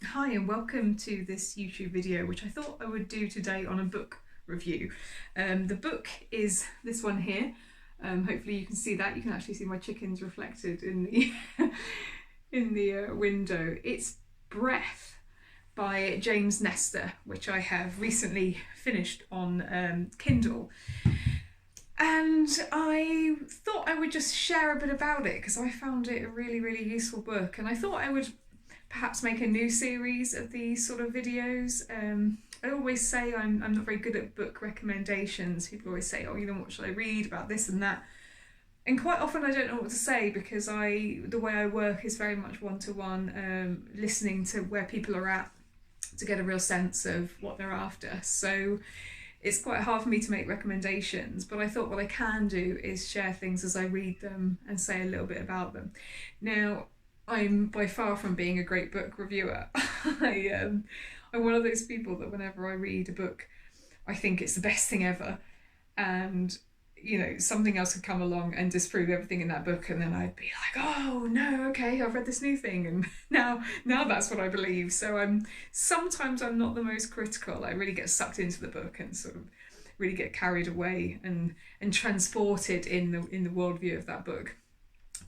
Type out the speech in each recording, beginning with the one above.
Hi and welcome to this YouTube video, which I thought I would do today on a book review. The book is this one here. Hopefully you can see that. You can actually see my chickens reflected in the in the window. It's Breath by James Nestor, which I have recently finished on Kindle. And I thought I would just share a bit about it because I found it a really useful book, and I thought I would perhaps make a new series of these sort of videos. I always say I'm not very good at book recommendations. People always say, oh, what should I read about this and that? And quite often I don't know what to say because the way I work is very much one-to-one, listening to where people are at to get a real sense of what they're after. So it's quite hard for me to make recommendations, but I thought what I can do is share things as I read them and say a little bit about them. Now, I'm by far from being a great book reviewer. I'm one of those people that whenever I read a book, I think it's the best thing ever, and something else could come along and disprove everything in that book, and then I'd be like, oh no, okay, I've read this new thing, and now that's what I believe. So sometimes I'm not the most critical. I really get sucked into the book and sort of really get carried away and transported in the worldview of that book.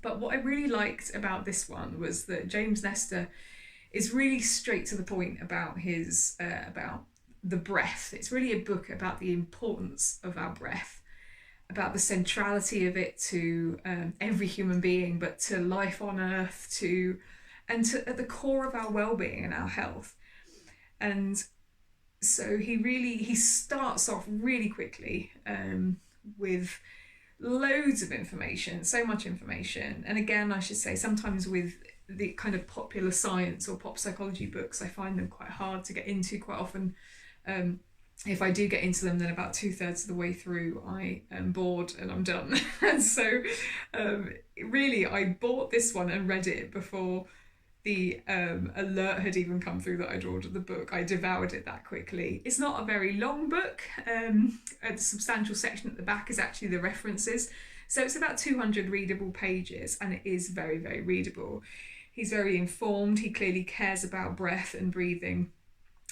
But what I really liked about this one was that James Nestor is really straight to the point about his about the breath. It's really a book about the importance of our breath, about the centrality of it to every human being, but to life on Earth, at the core of our well-being and our health. And so he starts off really quickly with loads of information, so much information. And again, I should say, sometimes with the kind of popular science or pop psychology books, I find them quite hard to get into quite often. If I do get into them, then about 2/3 of the way through I am bored and I'm done. And so really I bought this one and read it before the alert had even come through that I'd ordered the book. I devoured it that quickly. It's not a very long book. A substantial section at the back is actually the references. So it's about 200 readable pages, and it is very readable. He's very informed. He clearly cares about breath and breathing,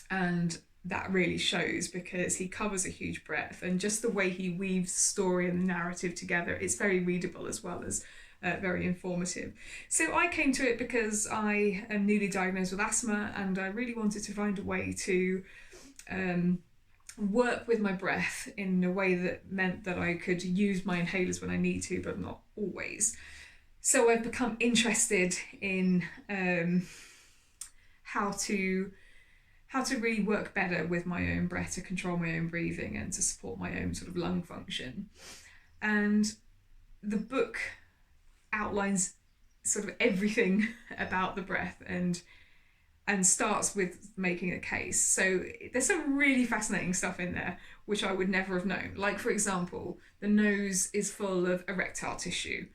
and that really shows because he covers a huge breadth, and just the way he weaves the story and the narrative together, it's very readable as well as very informative. So I came to it because I am newly diagnosed with asthma, and I really wanted to find a way to work with my breath in a way that meant that I could use my inhalers when I need to, but not always. So I've become interested in how to really work better with my own breath, to control my own breathing and to support my own sort of lung function. And the book outlines sort of everything about the breath and starts with making a case. So there's some really fascinating stuff in there which I would never have known. Like, for example, the nose is full of erectile tissue.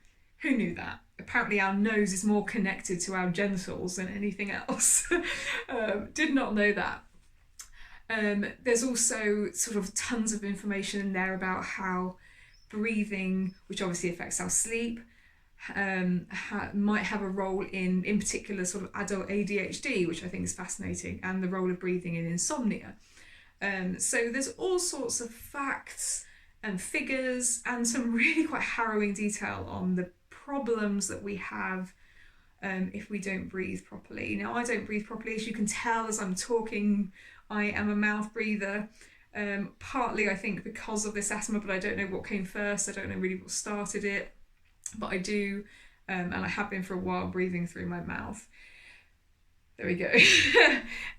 Who knew that? Apparently our nose is more connected to our genitals than anything else. Did not know that. There's also sort of tons of information in there about how breathing, which obviously affects our sleep, might have a role in particular sort of adult ADHD, which I think is fascinating, and the role of breathing in insomnia. So there's all sorts of facts and figures and some really quite harrowing detail on the problems that we have if we don't breathe properly. Now, I don't breathe properly, as you can tell as I'm talking. I am a mouth breather, partly I think because of this asthma, but I don't know what came first. I don't know really what started it, but I do, and I have been for a while, breathing through my mouth. There we go.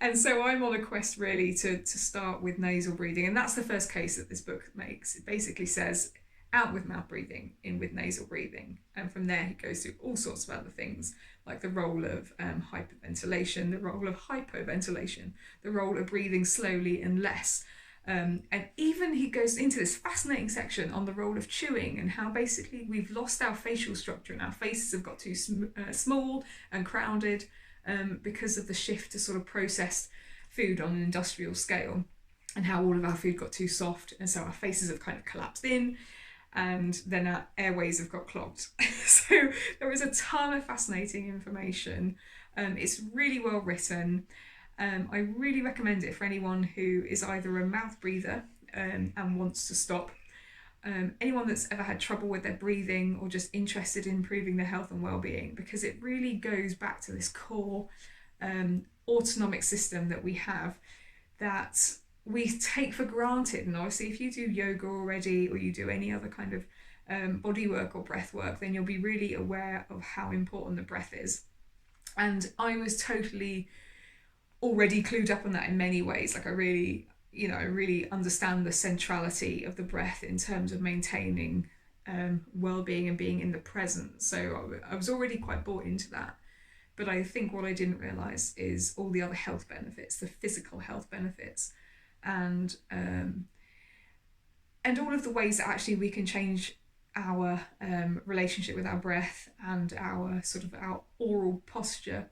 And so I'm on a quest really to start with nasal breathing, and that's the first case that this book makes. It basically says out with mouth breathing, in with nasal breathing, and from there he goes through all sorts of other things like the role of hyperventilation, the role of hypoventilation, the role of breathing slowly and less. And even he goes into this fascinating section on the role of chewing and how basically we've lost our facial structure and our faces have got too small and crowded because of the shift to sort of processed food on an industrial scale, and how all of our food got too soft, and so our faces have kind of collapsed in, and then our airways have got clogged. So there is a ton of fascinating information. It's really well written. I really recommend it for anyone who is either a mouth breather and wants to stop, anyone that's ever had trouble with their breathing or just interested in improving their health and well-being, because it really goes back to this core autonomic system that we have that we take for granted. And obviously if you do yoga already, or you do any other kind of body work or breath work, then you'll be really aware of how important the breath is. And I was totally already clued up on that in many ways. Like I really understand the centrality of the breath in terms of maintaining well-being and being in the present. So I was already quite bought into that. But I think what I didn't realise is all the other health benefits, the physical health benefits, and all of the ways that actually we can change our relationship with our breath and our oral posture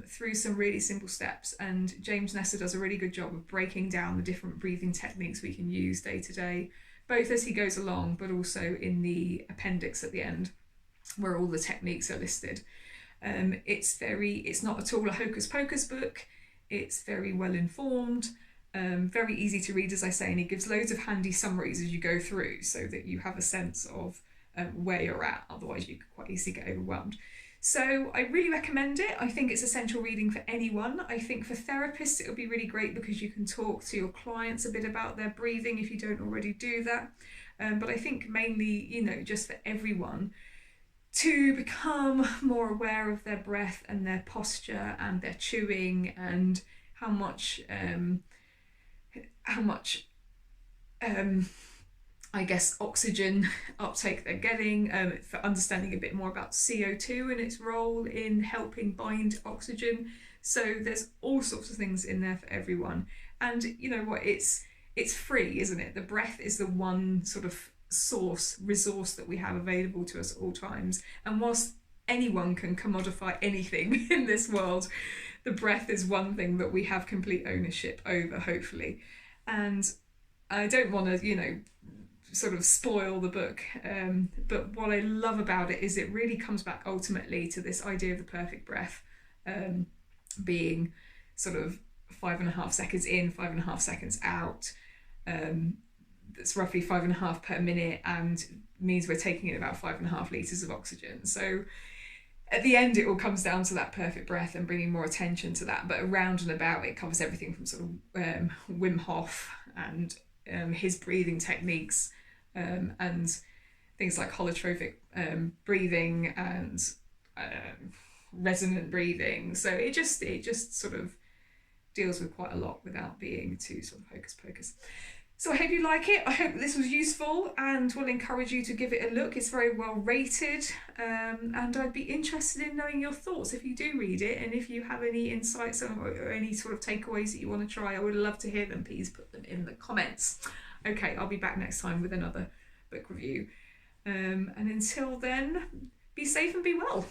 through some really simple steps. And James Nestor does a really good job of breaking down the different breathing techniques we can use day to day, both as he goes along, but also in the appendix at the end, where all the techniques are listed. It's not at all a hocus pocus book. It's very well informed, very easy to read, as I say, and he gives loads of handy summaries as you go through, so that you have a sense of where you're at. Otherwise you could quite easily get overwhelmed. So I really recommend it. I think it's essential reading for anyone. I think for therapists it'll be really great because you can talk to your clients a bit about their breathing if you don't already do that. But I think mainly, just for everyone to become more aware of their breath and their posture and their chewing and how much oxygen uptake they're getting, for understanding a bit more about CO2 and its role in helping bind oxygen. So there's all sorts of things in there for everyone. And you know what, it's free, isn't it? The breath is the one sort of resource that we have available to us at all times. And whilst anyone can commodify anything in this world, the breath is one thing that we have complete ownership over, hopefully. And I don't want to, sort of spoil the book, but what I love about it is it really comes back ultimately to this idea of the perfect breath, being sort of 5.5 seconds in, 5.5 seconds out. That's roughly 5.5 per minute, and means we're taking in about 5.5 litres of oxygen. So at the end it all comes down to that perfect breath and bringing more attention to that. But around and about it covers everything from sort of Wim Hof and his breathing techniques, and things like holotropic breathing and resonant breathing. So it just sort of deals with quite a lot without being too sort of hocus pocus. So I hope you like it. I hope this was useful and will encourage you to give it a look. It's very well rated, and I'd be interested in knowing your thoughts if you do read it, and if you have any insights or any sort of takeaways that you want to try. I would love to hear them. Please put them in the comments. Okay, I'll be back next time with another book review. And until then, be safe and be well.